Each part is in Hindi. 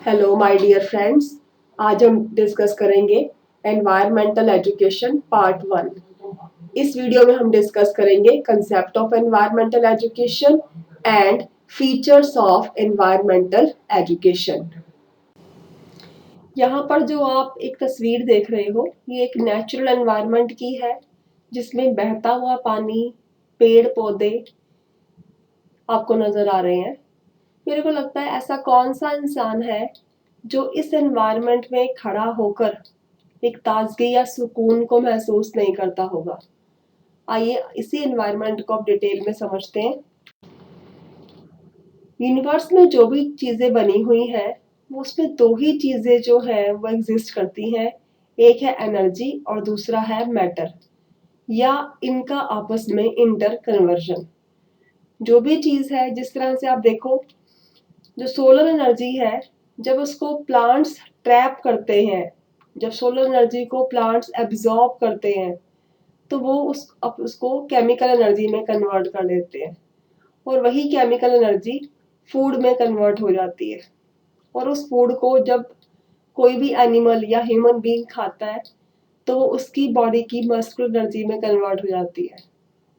Hello my dear friends. आज हम डिस्कस करेंगे एनवायरमेंटल एजुकेशन पार्ट 1। इस वीडियो में हम डिस्कस करेंगे concept of environmental education and features of environmental education. यहाँ पर जो आप एक तस्वीर देख रहे हो, ये एक नेचुरल एनवायरनमेंट की है जिसमें बहता हुआ पानी, पेड़ पौधे आपको नजर आ रहे हैं। मेरे को लगता है ऐसा कौन सा इंसान है जो इस एनवायरनमेंट में खड़ा होकर एक ताजगी या सुकून को महसूस नहीं करता होगा। आइए इसी एनवायरनमेंट को अब डिटेल में समझते हैं। यूनिवर्स में जो भी चीजें बनी हुई हैं, वो उसमें दो ही चीजें जो है वो एग्जिस्ट करती हैं। एक है एनर्जी और दूसरा है मैटर, या इनका आपस में इंटर कन्वर्जन। जो भी चीज है, जिस तरह से आप देखो, जो सोलर एनर्जी है, जब उसको प्लांट्स ट्रैप करते हैं, जब सोलर एनर्जी को प्लांट्स एब्जॉर्ब करते हैं, तो वो उसको केमिकल एनर्जी में कन्वर्ट कर देते हैं और वही केमिकल एनर्जी फूड में कन्वर्ट हो जाती है। और उस फूड को जब कोई भी एनिमल या ह्यूमन बीइंग खाता है, तो वो उसकी बॉडी की मस्कुलर एनर्जी में कन्वर्ट हो जाती है।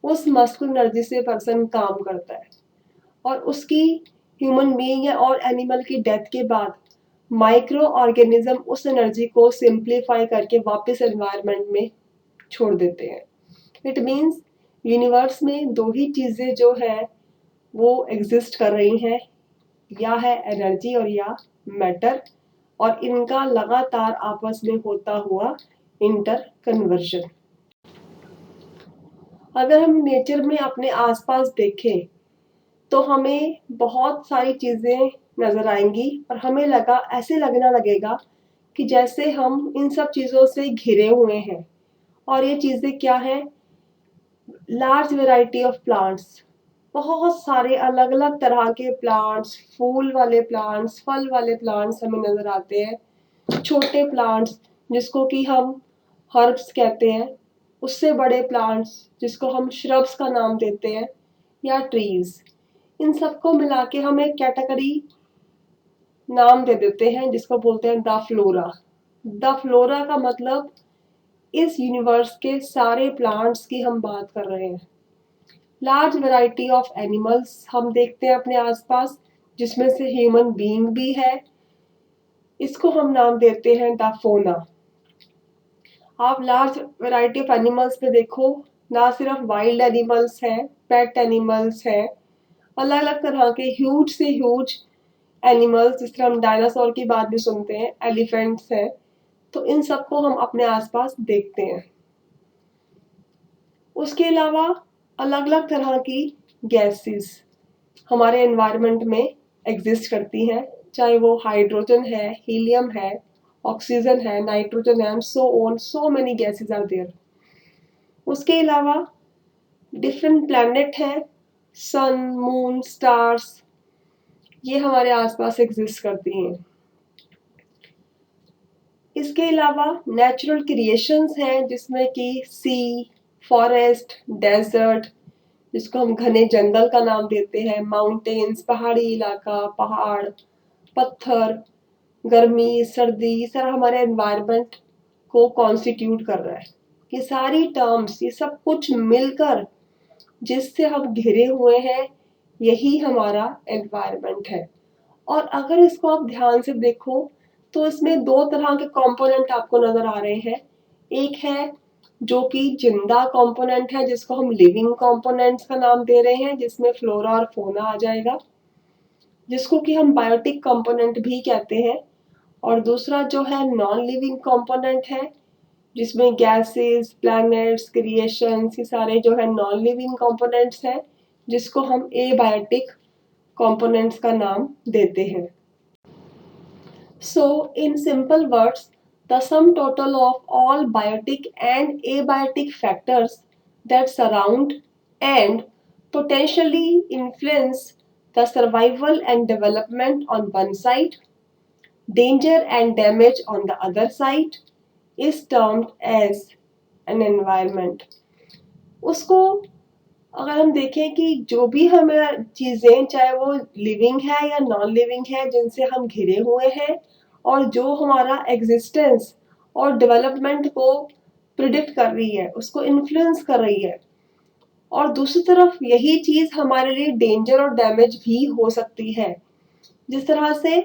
उस मस्कुलर एनर्जी से पर्सन काम करता है और उसकी ह्यूमन बीइंग या और एनिमल की डेथ के बाद माइक्रो ऑर्गेनिज्म उस एनर्जी को सिंप्लीफाई करके वापस एनवायरनमेंट में छोड़ देते हैं। इट मीन्स यूनिवर्स में दो ही चीजें जो है वो एग्जिस्ट कर रही हैं, या है एनर्जी और या मैटर, और इनका लगातार आपस में होता हुआ इंटर कन्वर्जन। अगर हम नेचर में अपने आसपास देखें तो हमें बहुत सारी चीजें नजर आएंगी और हमें ऐसे लगना लगेगा कि जैसे हम इन सब चीजों से घिरे हुए हैं। और ये चीजें क्या है? लार्ज वैरायटी ऑफ प्लांट्स, बहुत सारे अलग अलग तरह के प्लांट्स, फूल वाले प्लांट्स, फल वाले प्लांट्स हमें नजर आते हैं। छोटे प्लांट्स जिसको कि हम हर्ब्स कहते हैं, उससे बड़े प्लांट्स जिसको हम श्रब्स का नाम देते हैं, या ट्रीज। इन सबको मिला के हम एक कैटेगरी नाम दे देते हैं जिसको बोलते हैं द फ्लोरा। द फ्लोरा का मतलब इस यूनिवर्स के सारे प्लांट्स की हम बात कर रहे हैं। लार्ज वैरायटी ऑफ एनिमल्स हम देखते हैं अपने आसपास, जिसमें से ह्यूमन बीइंग भी है। इसको हम नाम देते हैं द फोना। आप लार्ज वैरायटी ऑफ एनिमल्स में देखो, ना सिर्फ वाइल्ड एनिमल्स हैं, पेट एनिमल्स हैं, अलग अलग तरह के ह्यूज से ह्यूज एनिमल्स, जिस तरह हम डायनासोर की बात भी सुनते हैं, एलिफेंट्स हैं। तो इन सबको हम अपने आसपास देखते हैं। उसके अलावा अलग अलग तरह की गैसेस हमारे एनवायरनमेंट में एग्जिस्ट करती हैं, चाहे वो हाइड्रोजन है, हीलियम है, ऑक्सीजन है, नाइट्रोजन है, so on, so many gases are there. उसके अलावा डिफरेंट प्लैनेट हैं, सन, मून, स्टार्स, ये हमारे आसपास एग्जिस्ट करती हैं। इसके अलावा नेचुरल क्रिएशंस हैं, जिसमें कि सी, फॉरेस्ट, डेजर्ट, जिसको हम घने जंगल का नाम देते हैं, माउंटेन्स, पहाड़ी इलाका, पहाड़, पत्थर, गर्मी, सर्दी, ये सारा हमारे एनवायरनमेंट को कॉन्स्टिट्यूट कर रहा है। ये सारी टर्म्स, ये सब कुछ मिलकर जिससे हम घिरे हुए हैं, यही हमारा एनवायरनमेंट है। और अगर इसको आप ध्यान से देखो तो इसमें दो तरह के कंपोनेंट आपको नजर आ रहे हैं। एक है जो कि जिंदा कंपोनेंट है, जिसको हम लिविंग कंपोनेंट्स का नाम दे रहे हैं, जिसमें फ्लोरा और फोना आ जाएगा, जिसको कि हम बायोटिक कंपोनेंट भी कहते हैं। और दूसरा जो है नॉन लिविंग कंपोनेंट है, जिसमें गैसेस, प्लैनेट्स, क्रिएशंस, ये सारे जो है नॉन लिविंग कंपोनेंट्स हैं, जिसको हम एबायोटिक कंपोनेंट्स का नाम देते हैं। So, in simple words, the sum total of all biotic and abiotic factors that surround and potentially influence the survival and development on one side, danger and damage on the other side, is termed as an environment. उसको अगर हम देखें कि जो भी हमें चीज़ें, चाहे वो लिविंग है या नॉन लिविंग है, जिनसे हम घिरे हुए हैं और जो हमारा एग्जिस्टेंस और डेवलपमेंट को प्रिडिक्ट कर रही है, उसको इन्फ्लुएंस कर रही है, और दूसरी तरफ यही चीज़ हमारे लिए डेंजर और डैमेज भी हो सकती है। जिस तरह से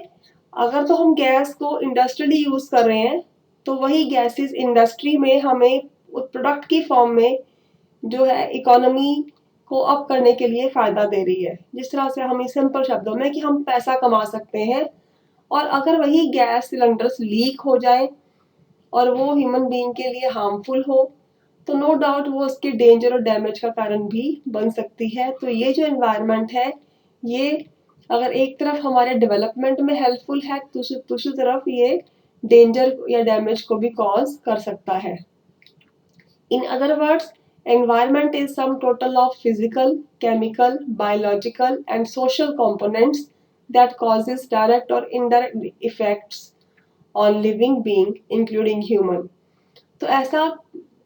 अगर तो हम गैस को इंडस्ट्रियली यूज़ कर रहे हैं, तो वही गैसेस इंडस्ट्री में हमें प्रोडक्ट की फॉर्म में जो है इकोनॉमी को अप करने के लिए फ़ायदा दे रही है। जिस तरह से हम सिंपल शब्दों में कि हम पैसा कमा सकते हैं, और अगर वही गैस सिलेंडर्स लीक हो जाए और वो ह्यूमन बीइंग के लिए हार्मफुल हो, तो नो डाउट वो उसके डेंजर और डैमेज का कारण भी बन सकती है। तो ये जो एनवायरनमेंट है, ये अगर एक तरफ हमारे डेवलपमेंट में हेल्पफुल है, तो दूसरी तरफ ये डेंजर या डैमेज को भी कॉज कर सकता है। In other words, environment is sum total of physical, chemical, biological and social components that causes direct or indirect effects on living being including human. तो ऐसा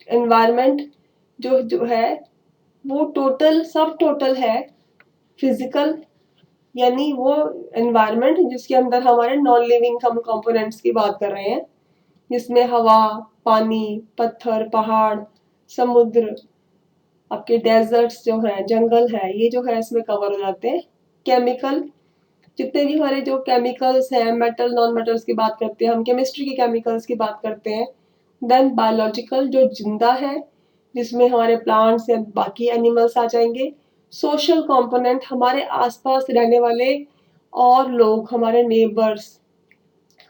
environment जो जो है वो टोटल सब टोटल है फिजिकल, यानी वो एनवायरनमेंट जिसके अंदर हमारे नॉन लिविंग हम कंपोनेंट्स की बात कर रहे हैं, जिसमें हवा, पानी, पत्थर, पहाड़, समुद्र, आपके डेजर्ट्स जो है, जंगल है, ये जो है इसमें कवर हो जाते हैं। केमिकल, जितने भी हमारे जो केमिकल्स हैं, मेटल नॉन मेटल्स की बात करते हैं हम, केमिस्ट्री के केमिकल्स की बात करते हैं। देन बायोलॉजिकल जो जिंदा है, जिसमें हमारे प्लांट्स या बाकी एनिमल्स आ जाएंगे। सोशल कंपोनेंट, हमारे आसपास रहने वाले और लोग, हमारे नेबर्स,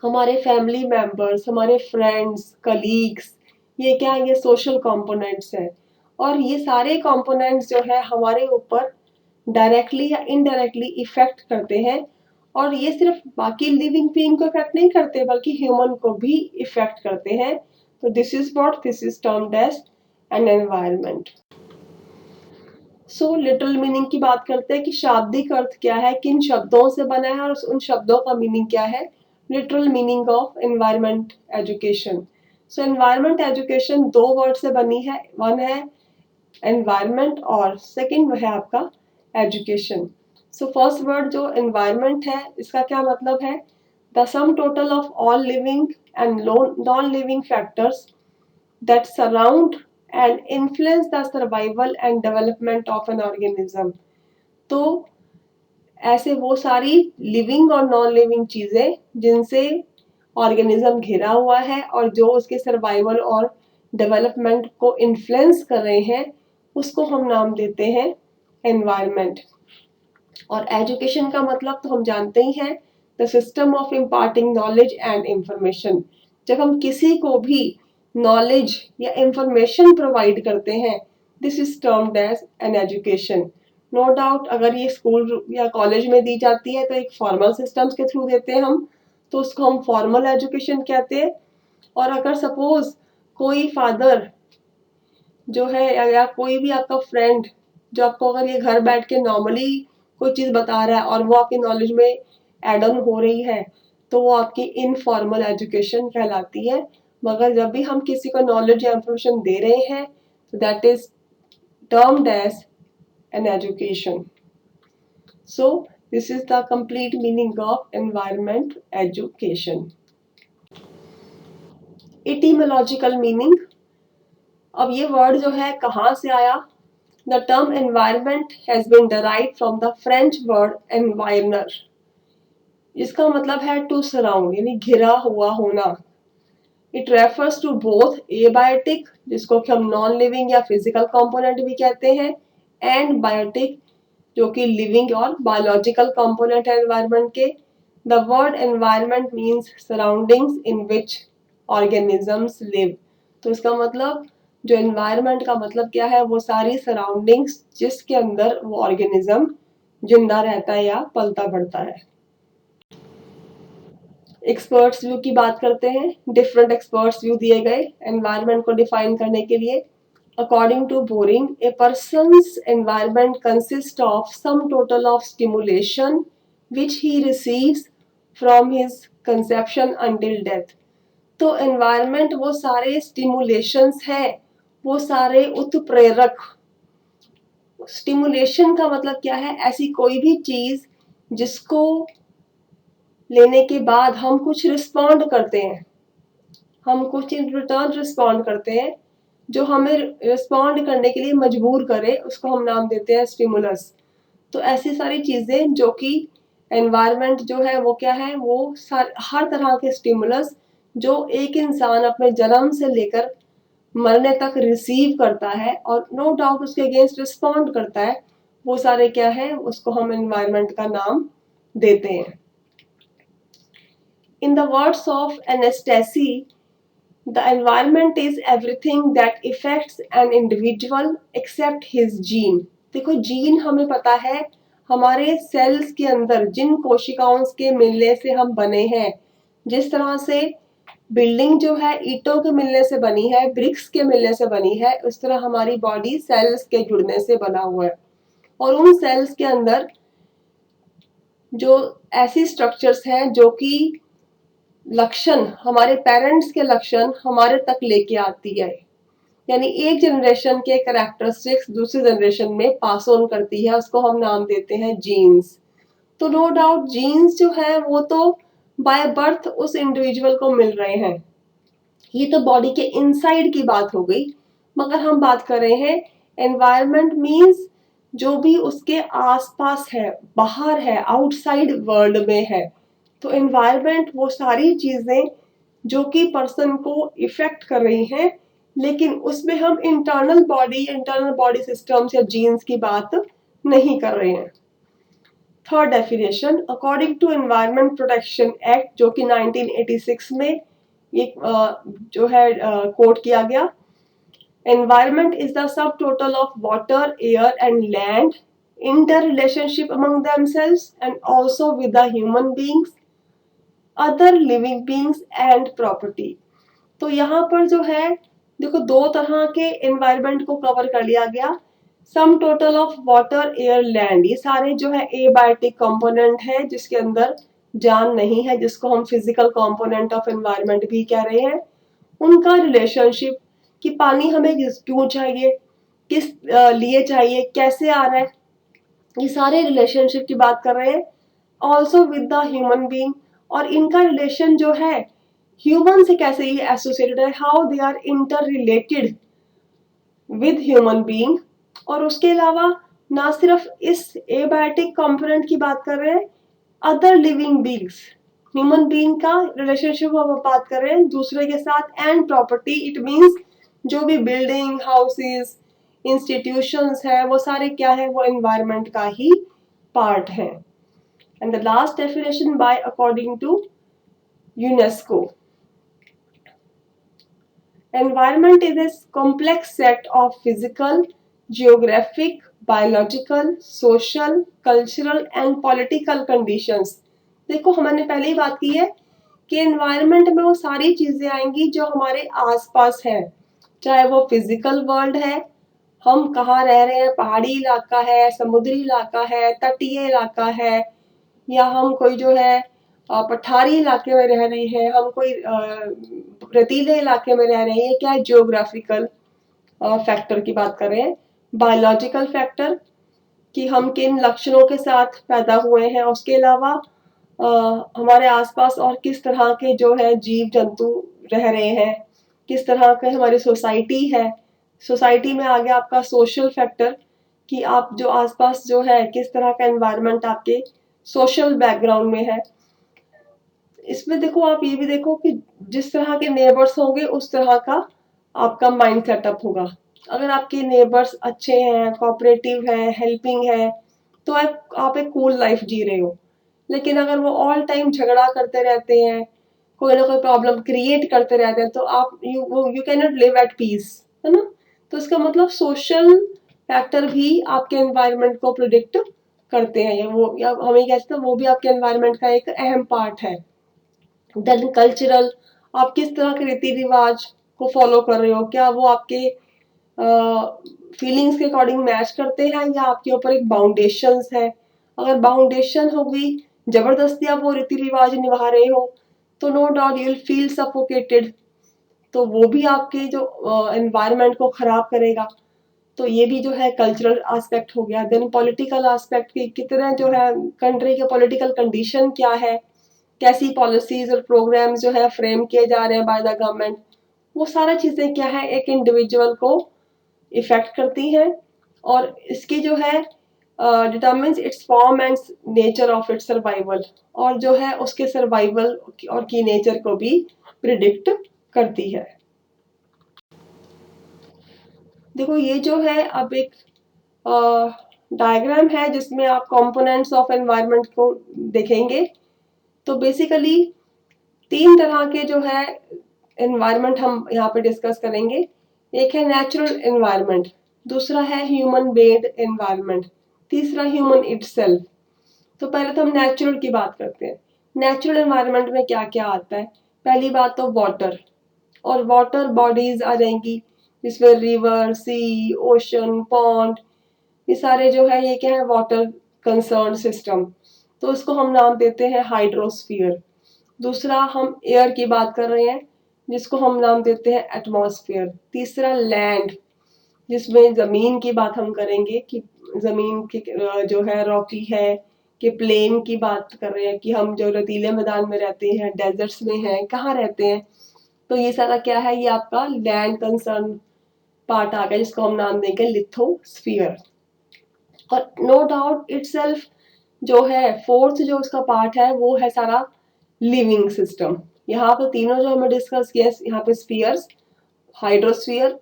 हमारे फैमिली मेंबर्स, हमारे फ्रेंड्स, कलीग्स, ये क्या है, ये सोशल कंपोनेंट्स हैं। और ये सारे कंपोनेंट्स जो है हमारे ऊपर डायरेक्टली या इनडायरेक्टली इफेक्ट करते हैं, और ये सिर्फ बाकी लिविंग बीइंग को इफेक्ट नहीं करते, बल्कि ह्यूमन को भी इफेक्ट करते हैं। तो this is termed as an environment. So literal meaning की बात करते हैं कि शाब्दिक अर्थ क्या है, किन शब्दों से बना है और उन शब्दों का मीनिंग क्या है। Literal meaning of environment education. So environment education दो वर्ड से बनी है, वन है एनवायरनमेंट और सेकंड है आपका एजुकेशन। सो फर्स्ट वर्ड जो एनवायरनमेंट है, इसका क्या मतलब है, the some total of all living and non living factors that surround and influence the survival and development of an organism। तो ऐसे वो सारी लिविंग और नॉन लिविंग चीजें जिनसे ऑर्गेनिज्म घिरा हुआ है और जो उसके सर्वाइवल और डेवलपमेंट को इन्फ्लुएंस कर रहे हैं, उसको हम नाम देते हैं एनवायरनमेंट। और एजुकेशन का मतलब तो हम जानते ही हैं, the system of imparting knowledge and information. जब हम किसी को भी नॉलेज या इंफॉर्मेशन प्रोवाइड करते हैं, this is termed as an education. No doubt अगर ये स्कूल या कॉलेज में दी जाती है तो एक फॉर्मल सिस्टम्स के थ्रू देते हैं हम, तो उसको हम फॉर्मल एजुकेशन कहते हैं। और अगर सपोज कोई फादर जो है या कोई भी आपका फ्रेंड जो आपको अगर ये घर बैठ के नॉर्मली कोई चीज़ बता रहा है और वो आपकी नॉलेज में एड ऑन हो रही है, तो वो आपकी इनफॉर्मल एजुकेशन कहलाती है। मगर जब भी हम किसी को नॉलेज या इंफॉर्मेशन दे रहे हैं, तो that is termed as an education. So this is the complete meaning of environment education. Etymological meaning, अब ये वर्ड जो है कहाँ से आया। The term environment has been derived from the French word environner. इसका मतलब है टू सराउंड, यानी घिरा हुआ होना। It refers to both abiotic, जिसको कि हम नॉन लिविंग या फिजिकल कंपोनेंट भी कहते हैं, एंड बायोटिक, जो कि लिविंग और बायोलॉजिकल कंपोनेंट है एनवायरनमेंट के। The word environment means surroundings in which organisms live. तो इसका मतलब, जो एनवायरनमेंट का मतलब क्या है, वो सारी सराउंडिंग्स जिसके अंदर वो ऑर्गेनिज्म जिंदा रहता है या पलता बढ़ता है। एक्सपर्ट्स व्यू की बात करते हैं। डिफरेंट एक्सपर्ट्स व्यू दिए गए एनवायरनमेंट को डिफाइन करने के लिए। According to Boring, a person's environment consist of sum total of stimulation which he receives from his conception until death. तो एनवायरनमेंट वो सारे स्टिमुलेशंस है, वो सारे उत्प्रेरक स्टिमुलेशन का मतलब क्या है? ऐसी कोई भी चीज जिसको लेने के बाद हम कुछ रिस्पॉन्ड करते हैं, हम कुछ इन रिटर्न रिस्पॉन्ड करते हैं, जो हमें रिस्पॉन्ड करने के लिए मजबूर करे, उसको हम नाम देते हैं स्टिमुलस। तो ऐसी सारी चीजें जो कि एनवायरनमेंट जो है वो क्या है, वो हर तरह के स्टिमुलस जो एक इंसान अपने जन्म से लेकर मरने तक रिसीव करता है और नो डाउट उसके अगेंस्ट रिस्पॉन्ड करता है, वो सारे क्या है, उसको हम एनवायरनमेंट का नाम देते हैं। इन द वर्ड्स ऑफ एनेस्टेसी, the environment is everything that affects an individual except his gene। देखो जीन हमें पता है, हमारे सेल्स के अंदर जिन कोशिकाओं के मिलने से हम बने हैं, जिस तरह से बिल्डिंग जो है ईंटों के मिलने से बनी है, ब्रिक्स के मिलने से बनी है, उस तरह हमारी बॉडी सेल्स के जुड़ने से बना हुआ है। और उन सेल्स के अंदर जो ऐसी स्ट्रक्चर्स हैं जो कि लक्षण, हमारे पेरेंट्स के लक्षण हमारे तक लेके आती है, यानी एक जनरेशन के कैरेक्टरिस्टिक्स दूसरी जनरेशन में पास ऑन करती है, उसको हम नाम देते हैं जीन्स। तो नो डाउट जीन्स जो है वो तो बाय बर्थ उस इंडिविजुअल को मिल रहे हैं, ये तो बॉडी के इनसाइड की बात हो गई। मगर हम बात कर रहे हैं एनवायरनमेंट मींस जो भी उसके आसपास है, बाहर है, आउटसाइड वर्ल्ड में है। तो एनवायरनमेंट वो सारी चीजें जो कि पर्सन को इफेक्ट कर रही हैं, लेकिन उसमें हम इंटरनल बॉडी सिस्टम्स या जीन्स की बात नहीं कर रहे हैं। Third definition, according to environment protection act जो कि 1986 में एक जो है कोट किया गया, environment is the sub total of water, air and land, inter relationship among themselves and also with the human beings, other living beings and property. तो यहाँ पर जो है देखो दो तरह के एनवायरनमेंट को कवर कर लिया गया, सम total of water, air, land, ये सारे जो है एबायोटिक कंपोनेंट है जिसके अंदर जान नहीं है, जिसको हम फिजिकल कंपोनेंट ऑफ एनवायरनमेंट भी कह रहे हैं। उनका रिलेशनशिप कि पानी हमें क्यों चाहिए, किस लिए चाहिए, कैसे आ रहा है, ये सारे रिलेशनशिप की बात कर रहे हैं। Also with the human being, और इनका रिलेशन जो है ह्यूमन से कैसे ये एसोसिएटेड है, how they are inter related with human being. और उसके अलावा ना सिर्फ इस एबायोटिक कंपोनेंट की बात कर रहे हैं, other living beings, human being का रिलेशनशिप हम बात कर रहे हैं दूसरे के साथ, एंड प्रॉपर्टी, इट मींस जो भी बिल्डिंग, हाउसेस, इंस्टीट्यूशंस है, वो सारे क्या है, वो एनवायरनमेंट का ही पार्ट है। And the last definition by according to UNESCO, environment is a complex set of physical, geographic, biological, social, cultural and political conditions। देखो हमने पहले ही बात की है कि एनवायरनमेंट में वो सारी चीजें आएंगी जो हमारे आसपास है, चाहे वो फिजिकल वर्ल्ड है, हम कहाँ रह रहे हैं, पहाड़ी इलाका है, समुद्री इलाका है, तटीय इलाका है, या हम कोई जो है पठारी इलाके में रह रहे हैं, हम कोई रेतीले इलाके में रह रहे हैं, क्या है, जियोग्राफिकल फैक्टर की बात कर रहे हैं। बायोलॉजिकल फैक्टर कि हम किन लक्षणों के साथ पैदा हुए हैं, उसके अलावा हमारे आसपास और किस तरह के जो है जीव जंतु रह रहे हैं, किस तरह के हमारी सोसाइटी है। सोसाइटी में आ गया आपका सोशल फैक्टर कि आप जो आसपास जो है किस तरह का एनवायरनमेंट आपके सोशल बैकग्राउंड में है। इसमें देखो आप ये भी देखो कि जिस तरह के नेबर्स होंगे उस तरह का आपका माइंड सेटअप होगा। अगर आपके नेबर्स अच्छे हैं, कोऑपरेटिव है, हेल्पिंग है, तो आप एक कूल लाइफ जी रहे हो। लेकिन अगर वो ऑल टाइम झगड़ा करते रहते हैं, कोई ना कोई प्रॉब्लम क्रिएट करते रहते हैं, तो आप you can not live at peace, है ना। तो इसका मतलब सोशल फैक्टर भी आपके एनवायरनमेंट को प्रिडिक्ट करते हैं, या हमें कहते हैं वो भी आपके एनवायरनमेंट का एक अहम पार्ट है। देन कल्चरल, आप किस तरह के रीति रिवाज को फॉलो कर रहे हो, क्या वो आपके फीलिंग्स के अकॉर्डिंग मैच करते हैं या आपके ऊपर एक बाउंडेशंस है। अगर बाउंडेशन होगी, जबरदस्ती आप वो रीति रिवाज निभा रहे हो, तो no doubt you will feel suffocated, तो वो भी आपके जो एनवायरनमेंट को खराब करेगा। तो ये भी जो है कल्चरल एस्पेक्ट हो गया। देन पॉलिटिकल एस्पेक्ट की कितने जो है कंट्री के पॉलिटिकल कंडीशन क्या है, कैसी पॉलिसीज और प्रोग्राम्स जो है फ्रेम किए जा रहे हैं बाय द गवर्नमेंट, वो सारा चीजें क्या है एक इंडिविजुअल को इफेक्ट करती हैं और इसकी जो है determines it's form and nature of its survival, और जो है उसके सर्वाइवल और की नेचर को भी प्रिडिक्ट करती है। देखो ये जो है अब एक डायग्राम है जिसमें आप कंपोनेंट्स ऑफ एनवायरनमेंट को देखेंगे। तो बेसिकली तीन तरह के जो है एनवायरनमेंट हम यहाँ पे डिस्कस करेंगे। एक है नेचुरल एनवायरनमेंट, दूसरा है ह्यूमन मेड एनवायरनमेंट, तीसरा ह्यूमन इटसेल्फ। तो पहले तो हम नेचुरल की बात करते हैं। नेचुरल एनवायरनमेंट में क्या क्या आता है? पहली बात तो वाटर, और वाटर बॉडीज आ जाएंगी जिसमें रिवर, सी, ओशन, पॉन्ड, ये सारे जो है ये क्या है वाटर कंसर्न सिस्टम। तो इसको हम नाम देते हैं हाइड्रोस्फीयर। दूसरा हम एयर की बात कर रहे हैं जिसको हम नाम देते हैं एटमॉस्फेयर। तीसरा लैंड, जिसमें जमीन की बात हम करेंगे कि जमीन की जो है रॉकी है, कि प्लेन की बात कर रहे हैं कि हम जो रेतीले मैदान में रहते हैं, डेजर्ट्स में हैं, कहाँ रहते हैं। तो ये सारा क्या है, ये आपका लैंड कंसर्न पार्ट आ गया जिसको हम नाम देंगे लिथोस्फीयर। और नो डाउट इटसेल्फ जो है फोर्थ जो उसका पार्ट है वो है सारा लिविंग सिस्टम। यहाँ पे तीनों जो हमें डिस्कस किया यहाँ पे spheres, hydrosphere,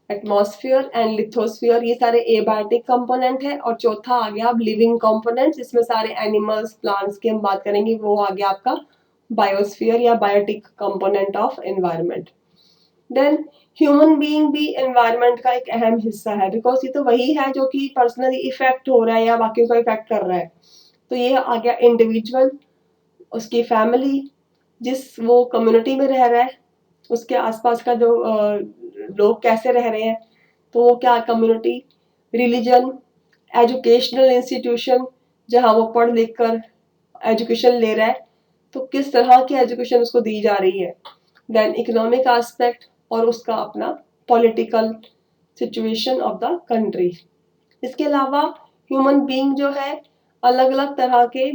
atmosphere and lithosphere, ये सारे एबायोटिक कंपोनेंट है। और चौथा आ गया अब लिविंग कंपोनेंट्स, इसमें सारे एनिमल्स प्लांट्स की हम बात करेंगे, वो आ गया आपका बायोस्फीयर या biotic component of environment. Then human being भी एनवायरनमेंट का एक अहम हिस्सा है, बिकॉज ये तो वही है जो कि पर्सनली इफेक्ट हो रहा है या बाकियों को इफेक्ट कर रहा है। तो ये आ गया इंडिविजुअल, उसकी फैमिली, जिस वो कम्युनिटी में रह रहा है, उसके आसपास का जो लोग कैसे रह रहे हैं, तो वो क्या कम्युनिटी, रिलीजन, एजुकेशनल इंस्टीट्यूशन जहाँ वो पढ़ लिख कर एजुकेशन ले रहा है, तो किस तरह की एजुकेशन उसको दी जा रही है। देन इकोनॉमिक एस्पेक्ट और उसका अपना political situation of the country. इसके अलावा ह्यूमन बीइंग जो है अलग अलग तरह के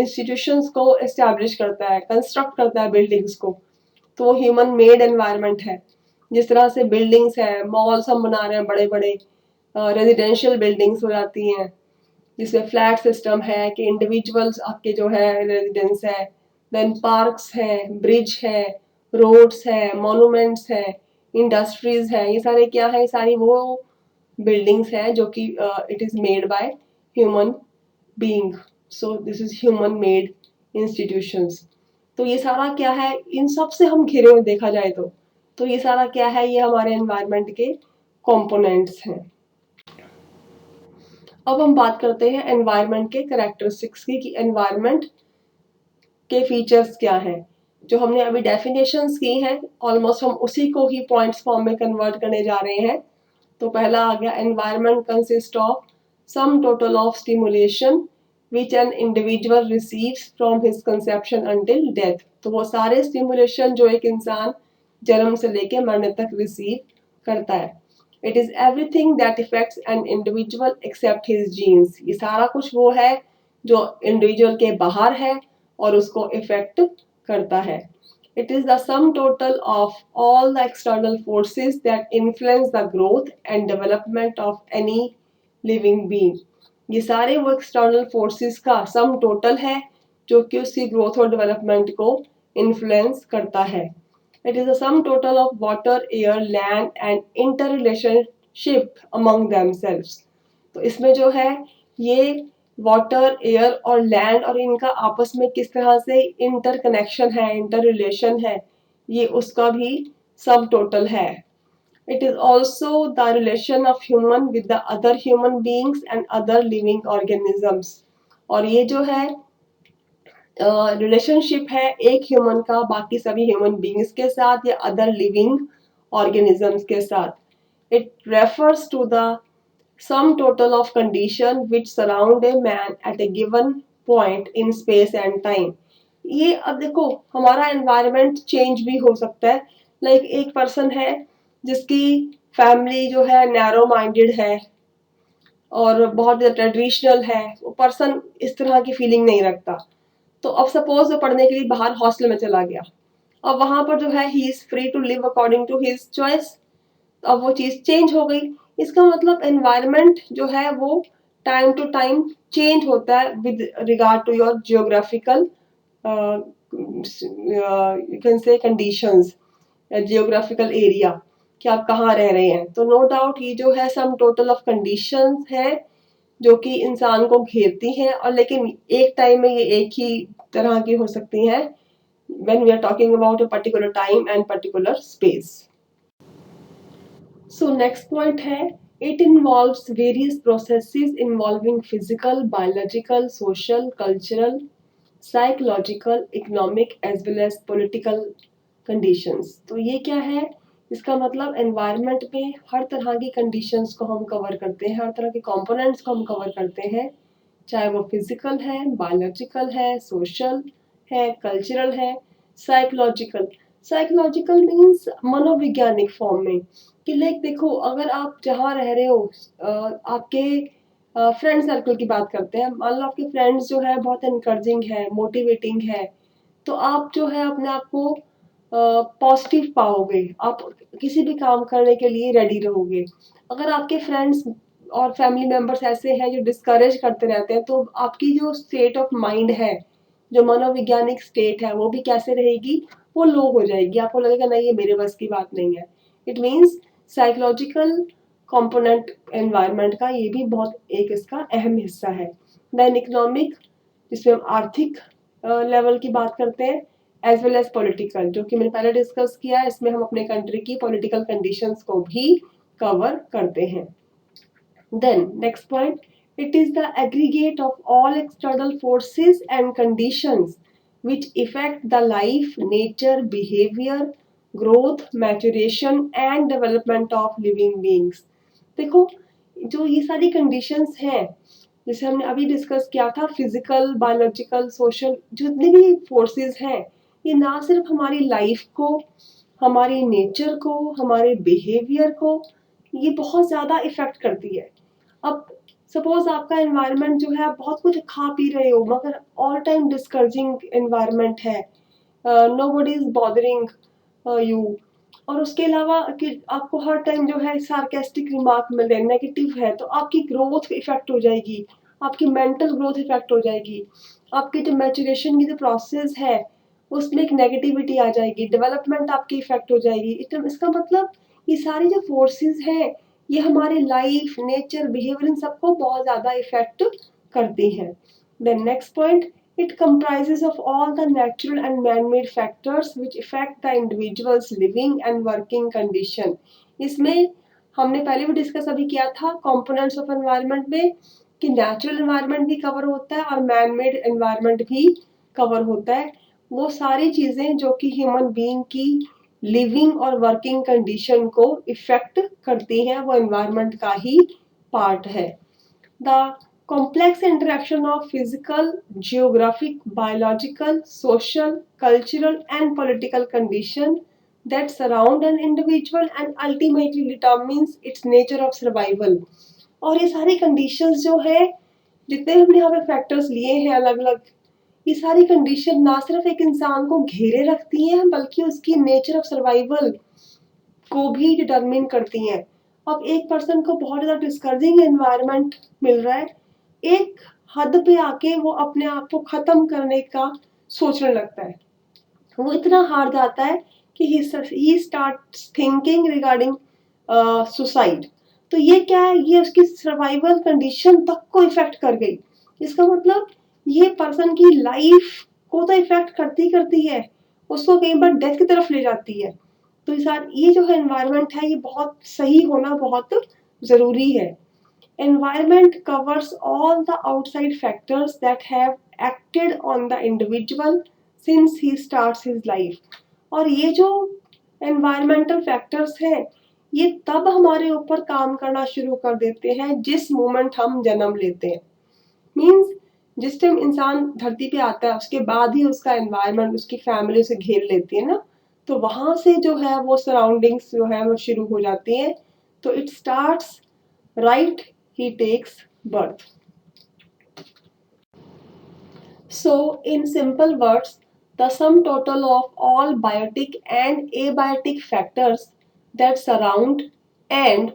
इंस्टीट्यूशंस को एस्टैब्लिश करता है, कंस्ट्रक्ट करता है बिल्डिंग्स को, तो वो ह्यूमन मेड एनवायरनमेंट है। जिस तरह से बिल्डिंग्स है, मॉल्स हम बना रहे हैं बड़े बड़े, रेजिडेंशियल बिल्डिंग्स हो जाती हैं जिसमें फ्लैट सिस्टम है कि इंडिविजुअल्स आपके जो है रेजिडेंस है। देन पार्क्स है, ब्रिज है, रोड्स है, मॉन्यूमेंट्स है, इंडस्ट्रीज है, ये सारे क्या है, सारी वो बिल्डिंग्स हैं जो कि it is made by human being. So this is human made institutions. तो ये सारा क्या है, इन सब से हम घिरे हुए देखा जाए तो ये सारा क्या है, ये हमारे एनवायरनमेंट के कंपोनेंट्स हैं। अब हम बात करते हैं एनवायरनमेंट के कैरेक्टरिस्टिक्स की कि एनवायरनमेंट के फीचर्स क्या हैं। जो हमने अभी डेफिनेशंस की हैं ऑलमोस्ट हम उसी को ही पॉइंट्स फॉर्म में कन्वर्ट करने जा रहे हैं। तो पहला आ गया environment consist of sum total of stimulation which an individual receives from his conception until death. तो वो सारे स्टिमुलेशन जो एक इंसान जन्म से लेके मरने तक रिसीव करता है। It is everything that affects an individual except his genes. ये सारा कुछ वो है जो इंडिविजुअल के बाहर है और उसको इफेक्ट करता है। It is the sum total of all the external forces that influence the growth and development of any living being. ये सारे वो external forces का sum total है जो कि उसकी growth और development को influence करता है। It is the sum total of water, air, land and interrelationship among themselves. तो इसमें जो है ये वाटर, एयर और लैंड और इनका आपस में किस तरह से इंटर कनेक्शन है, इंटर रिलेशन है, ये उसका भी सब टोटल है। It is also the relation of human with the other human beings and other living organisms. और ये जो है रिलेशनशिप है एक ह्यूमन का बाकी सभी ह्यूमन बींग्स के साथ या अदर लिविंग ऑर्गेनिजम्स के साथ। It refers to the sum total of condition which surround a man at a given point in space and time. ये अब देखो हमारा environment change भी हो सकता है। लाइक एक पर्सन है जिसकी फैमिली जो है नैरो माइंडेड है और बहुत ज़्यादा ट्रेडिशनल है, वो पर्सन इस तरह की फीलिंग नहीं रखता। तो अब सपोज़ वो पढ़ने के लिए बाहर हॉस्टल में चला गया। अब वहाँ पर जो है he is free to live according to his choice. अब वो चीज़ चेंज हो गई। इसका मतलब एनवायरनमेंट जो है वो टाइम टू टाइम चेंज होता है with regard to your geographical you can say conditions, geographical area कि आप कहाँ रह रहे हैं। तो नो डाउट ये जो है सम टोटल ऑफ कंडीशंस हैं जो कि इंसान को घेरती हैं, और लेकिन एक टाइम में ये एक ही तरह की हो सकती हैं when we are talking about a particular time and particular space. So next point है, it involves various processes involving physical, biological, social, cultural, psychological, economic as well as political conditions. तो ये क्या है? इसका मतलब एनवायरनमेंट में हर तरह की कंडीशंस को हम कवर करते हैं, हर तरह के कंपोनेंट्स को हम कवर करते हैं, चाहे वो फिजिकल है, बायोलॉजिकल है, सोशल है, कल्चरल है, साइकोलॉजिकल। साइकोलॉजिकल मीन्स मनोवैज्ञानिक फॉर्म में कि लाइक देखो, अगर आप जहाँ रह रहे हो, आपके फ्रेंड सर्कल की बात करते हैं, मान लो आपके फ्रेंड्स जो है बहुत इनकरेजिंग है, मोटिवेटिंग है, तो आप जो है अपने आप को पॉजिटिव पाओगे, आप किसी भी काम करने के लिए रेडी रहोगे। अगर आपके फ्रेंड्स और फैमिली मेंबर्स ऐसे हैं जो डिस्करेज करते रहते हैं, तो आपकी जो स्टेट ऑफ माइंड है, जो मनोवैज्ञानिक स्टेट है, वो भी कैसे रहेगी? वो लो हो जाएगी। आपको लगेगा नहीं, ये मेरे बस की बात नहीं है। It means psychological component environment का ये भी बहुत एक इसका अहम हिस्सा है। देन इकोनॉमिक, जिसमें हम आर्थिक लेवल की बात करते हैं, एज वेल एज पॉलिटिकल, जो कि मैंने पहले डिस्कस किया है, इसमें हम अपने कंट्री की पॉलिटिकल कंडीशंस को भी कवर करते हैं। Then next point, it is the aggregate of all external forces and conditions which affect the life, nature, behavior, growth, maturation and development of living beings. देखो, जो ये सारी कंडीशंस हैं, जैसे हमने अभी डिस्कस किया था, फिजिकल, बायोलॉजिकल, सोशल, जितने भी फोर्सेस हैं, ये ना सिर्फ हमारी लाइफ को, हमारी नेचर को, हमारे बिहेवियर को ये बहुत ज़्यादा इफेक्ट करती है। अब सपोज आपका एनवायरनमेंट जो है, आप बहुत कुछ खा पी रहे हो मगर ऑल टाइम डिस्करेजिंग एनवायरनमेंट है, नोबडी इज बॉदरिंग यू, और उसके अलावा कि आपको हर टाइम जो है सार्केस्टिक रिमार्क मिल रहे हैं, नेगेटिव है, तो आपकी ग्रोथ इफेक्ट हो जाएगी, आपकी मेंटल ग्रोथ इफेक्ट हो जाएगी, आपकी जो मैचुरेशन की जो प्रोसेस है उसमें एक नेगेटिविटी आ जाएगी, डेवलपमेंट आपकी इफेक्ट हो जाएगी। इसका मतलब ये सारी जो फोर्सेस हैं, ये हमारी लाइफ, नेचर, बिहेवियर, इन सबको बहुत ज़्यादा इफेक्ट करती हैं। Then next point, it comprises of all the natural and man-made factors which affect the individual's living and working condition. इसमें हमने पहले भी डिस्कस अभी किया था components of environment में कि natural environment भी कवर होता है और man-made environment भी कवर होता है। वो सारी चीज़ें जो कि ह्यूमन बीइंग की लिविंग और वर्किंग कंडीशन को इफेक्ट करती हैं, वो एनवायरनमेंट का ही पार्ट है। The complex interaction of physical, geographic, biological, social, cultural and political conditions that surround an individual and ultimately determines its nature of survival. और ये सारी conditions जो है, जितने हमने यहाँ पे फैक्टर्स लिए हैं अलग अलग, ये सारी कंडीशन ना सिर्फ एक इंसान को घेरे रखती हैं बल्कि उसकी नेचर ऑफ सर्वाइवल को भी डिटरमिन करती हैं। अब एक पर्सन को बहुत ज़्यादा डिस्करेजिंग एनवायरनमेंट मिल रहा है, एक हद पे आके वो अपने आप को ख़त्म करने का सोचने लगता है, वो इतना हार जाता है कि he starts thinking regarding suicide. तो ये क्या है? ये उसकी सर्वाइवल कंडीशन तक को इफेक्ट कर गई। इसका मतलब ये पर्सन की लाइफ को तो इफेक्ट करती करती है, उसको कई बार डेथ की तरफ ले जाती है। तो ये जो है एनवायरनमेंट है, ये बहुत सही होना बहुत ज़रूरी है। Environment covers all the outside factors that have acted on the individual since he starts his life. और ये जो environmental factors हैं, ये तब हमारे ऊपर काम करना शुरू कर देते हैं जिस मोमेंट हम जन्म लेते हैं। मीन्स जिस टाइम इंसान धरती पे आता है, उसके बाद ही उसका एनवायरनमेंट, उसकी फैमिली उसे घेर लेती है ना, तो वहाँ से जो है वो सराउंडिंग्स जो है वो शुरू हो जाती हैं So it starts right he takes birth. So, in simple words, the sum total of all biotic and abiotic factors that surround and